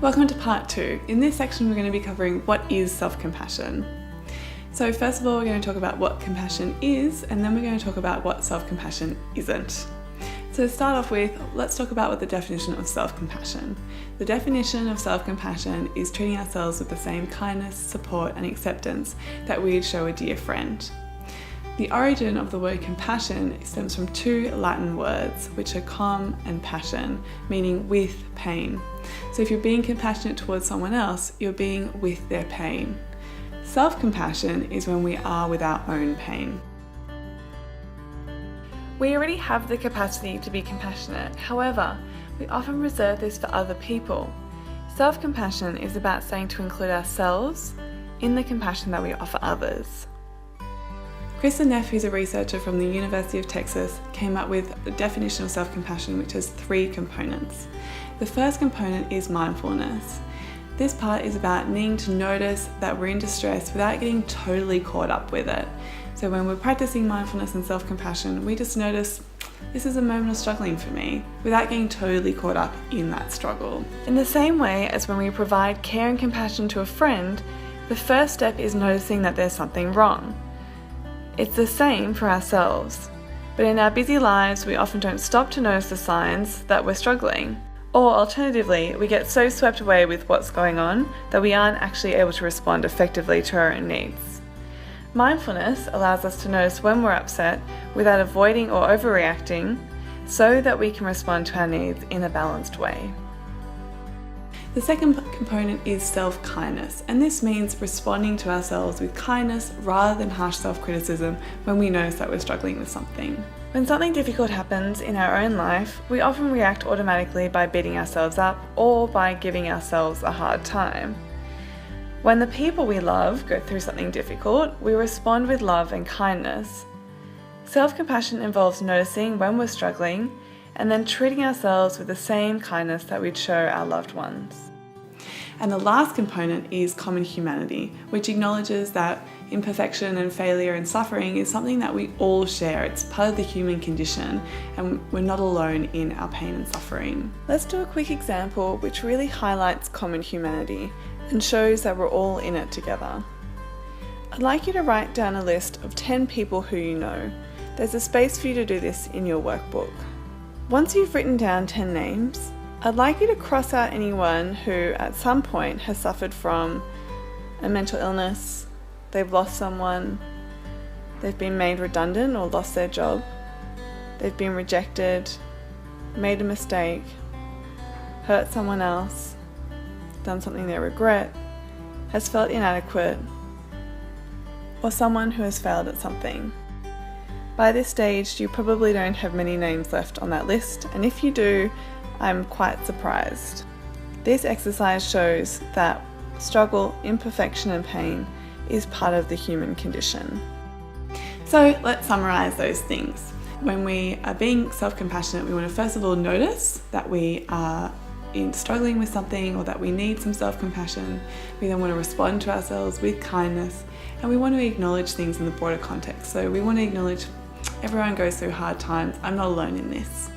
Welcome to part 2. In this section we're going to be covering what is self-compassion. So first of all we're going to talk about what compassion is, and then we're going to talk about what self-compassion isn't. So to start off with, let's talk about what the definition of self-compassion. The definition of self-compassion is treating ourselves with the same kindness, support and acceptance that we'd show a dear friend. The origin of the word compassion stems from two Latin words, which are com and passion, meaning with pain. So if you're being compassionate towards someone else, you're being with their pain. Self-compassion is when we are with our own pain. We already have the capacity to be compassionate. However, we often reserve this for other people. Self-compassion is about saying to include ourselves in the compassion that we offer others. Krista Neff, who's a researcher from the University of Texas, came up with a definition of self-compassion which has 3 components. The first component is mindfulness. This part is about needing to notice that we're in distress without getting totally caught up with it. So when we're practicing mindfulness and self-compassion, we just notice this is a moment of struggling for me without getting totally caught up in that struggle. In the same way as when we provide care and compassion to a friend, the first step is noticing that there's something wrong. It's the same for ourselves, but in our busy lives we often don't stop to notice the signs that we're struggling. Or alternatively, we get so swept away with what's going on that we aren't actually able to respond effectively to our own needs. Mindfulness allows us to notice when we're upset without avoiding or overreacting, so that we can respond to our needs in a balanced way. The second component is self-kindness, and this means responding to ourselves with kindness rather than harsh self-criticism when we notice that we're struggling with something. When something difficult happens in our own life, we often react automatically by beating ourselves up or by giving ourselves a hard time. When the people we love go through something difficult, we respond with love and kindness. Self-compassion involves noticing when we're struggling and then treating ourselves with the same kindness that we'd show our loved ones. And the last component is common humanity, which acknowledges that imperfection and failure and suffering is something that we all share. It's part of the human condition, and we're not alone in our pain and suffering. Let's do a quick example which really highlights common humanity and shows that we're all in it together. I'd like you to write down a list of 10 people who you know. There's a space for you to do this in your workbook. Once you've written down 10 names, I'd like you to cross out anyone who at some point has suffered from a mental illness, they've lost someone, they've been made redundant or lost their job, they've been rejected, made a mistake, hurt someone else, done something they regret, has felt inadequate, or someone who has failed at something. By this stage, you probably don't have many names left on that list, and if you do, I'm quite surprised. This exercise shows that struggle, imperfection and pain is part of the human condition. So let's summarize those things. When we are being self-compassionate, we want to first of all notice that we are struggling with something or that we need some self-compassion. We then want to respond to ourselves with kindness, and we want to acknowledge things in the broader context. So we want to acknowledge everyone goes through hard times. I'm not alone in this.